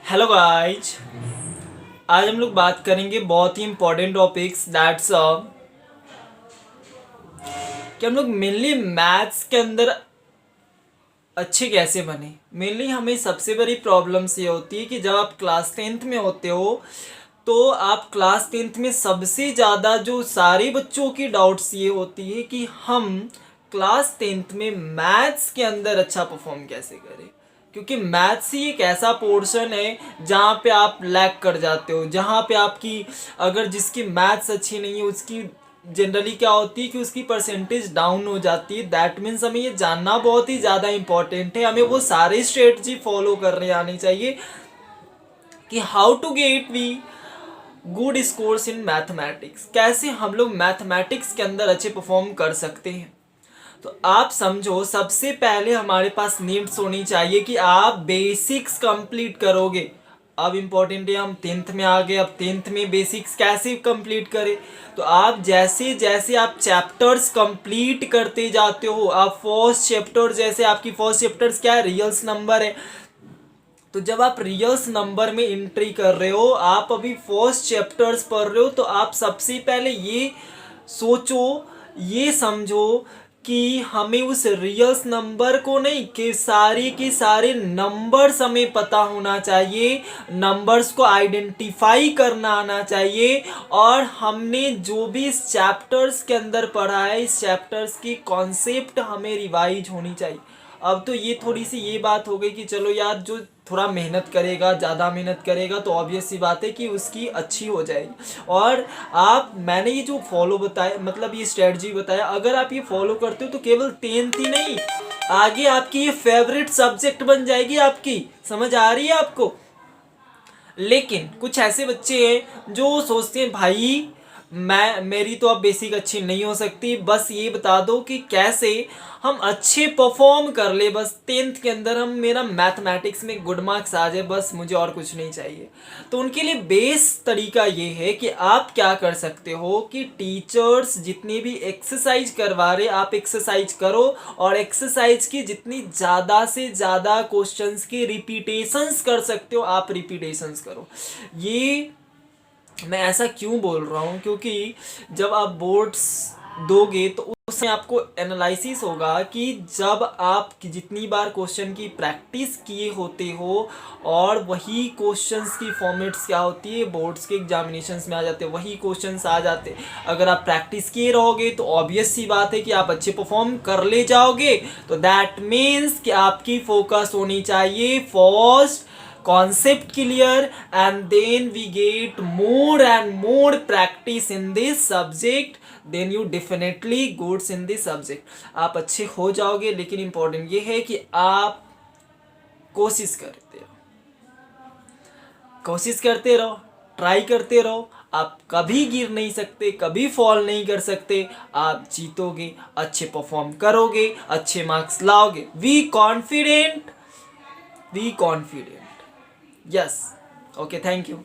Hello guys. आज हम लोग बात करेंगे बहुत ही इम्पोर्टेंट टॉपिक्स दैट्स कि हम लोग मेनली मैथ्स के अंदर अच्छे कैसे बने। मेनली हमें सबसे बड़ी प्रॉब्लम्स ये होती है कि जब आप क्लास 10th में होते हो तो आप क्लास 10th में सबसे ज़्यादा जो सारे बच्चों की डाउट्स ये होती है कि हम क्लास 10th में मैथ्स के अंदर अच्छा परफॉर्म कैसे करें, क्योंकि मैथ्स ही एक ऐसा पोर्शन है जहाँ पे आप लैग कर जाते हो, जहाँ पे आपकी अगर जिसकी मैथ्स अच्छी नहीं है उसकी जनरली क्या होती है कि उसकी परसेंटेज डाउन हो जाती है। दैट मीन्स हमें ये जानना बहुत ही ज़्यादा इंपॉर्टेंट है, हमें वो सारे स्ट्रेटजी फॉलो करने आनी चाहिए कि how to get we good scores in mathematics, कैसे हम लोग मैथमेटिक्स के अंदर अच्छे परफॉर्म कर सकते हैं। तो आप समझो, सबसे पहले हमारे पास नीड्स होनी चाहिए कि आप बेसिक्स कंप्लीट करोगे। अब इम्पोर्टेंट है, हम 10th में आ गए, अब 10th में बेसिक्स कैसे कंप्लीट करें। तो आप जैसे जैसे आप चैप्टर्स कंप्लीट करते जाते हो, आप फर्स्ट चैप्टर, जैसे आपकी फर्स्ट चैप्टर्स क्या है, रियल्स नंबर है। तो जब आप रियल्स नंबर में एंट्री कर रहे हो, आप अभी फर्स्ट चैप्टर्स पढ़ रहे हो, तो आप सबसे पहले ये सोचो, ये समझो कि हमें उस रियल्स नंबर को नहीं कि सारे नंबर्स हमें पता होना चाहिए, नंबर्स को आइडेंटिफाई करना आना चाहिए। और हमने जो भी इस चैप्टर्स के अंदर पढ़ा है, इस चैप्टर्स की कॉन्सेप्ट हमें रिवाइज होनी चाहिए। अब तो ये थोड़ी सी ये बात हो गई कि चलो यार, जो थोड़ा मेहनत करेगा, ज़्यादा मेहनत करेगा तो ऑब्वियस सी बात है कि उसकी अच्छी हो जाएगी। और मैंने ये जो फॉलो बताया, मतलब ये स्ट्रेटजी बताया, अगर आप ये फॉलो करते हो तो केवल 10th ही नहीं, आगे आपकी ये फेवरेट सब्जेक्ट बन जाएगी आपकी। समझ आ रही है आपको। लेकिन कुछ ऐसे बच्चे हैं जो सोचते हैं भाई मेरी तो अब बेसिक अच्छी नहीं हो सकती, बस ये बता दो कि कैसे हम अच्छे परफॉर्म कर ले, बस 10th के अंदर हम मेरा मैथमेटिक्स में गुड मार्क्स आ जाए, बस मुझे और कुछ नहीं चाहिए। तो उनके लिए बेस तरीका ये है कि आप क्या कर सकते हो कि टीचर्स जितनी भी एक्सरसाइज करवा रहे, आप एक्सरसाइज करो, और एक्सरसाइज की जितनी ज़्यादा से ज़्यादा क्वेश्चंस की रिपीटेशंस कर सकते हो आप रिपीटेशंस करो। ये मैं ऐसा क्यों बोल रहा हूँ, क्योंकि जब आप बोर्ड्स दोगे तो उसमें आपको एनालिसिस होगा कि जब आप जितनी बार क्वेश्चन की प्रैक्टिस किए होते हो, और वही क्वेश्चंस की फॉर्मेट्स क्या होती है बोर्ड्स के एग्जामिनेशंस में आ जाते हैं, वही क्वेश्चंस आ जाते हैं। अगर आप प्रैक्टिस किए रहोगे तो ऑब्वियस सी बात है कि आप अच्छे परफॉर्म कर ले जाओगे। तो दैट मीन्स कि आपकी फोकस होनी चाहिए first concept clear, and then we get more and more practice in this subject, then you definitely goods in this subject, आप अच्छे हो जाओगे। लेकिन important ये है कि आप कोशिश करते रहो, कोशिश करते रहो, ट्राई करते रहो। आप कभी गिर नहीं सकते, कभी फॉल नहीं कर सकते। आप जीतोगे, अच्छे परफॉर्म करोगे, अच्छे मार्क्स लाओगे। Be confident, be confident. Yes. Okay, thank you.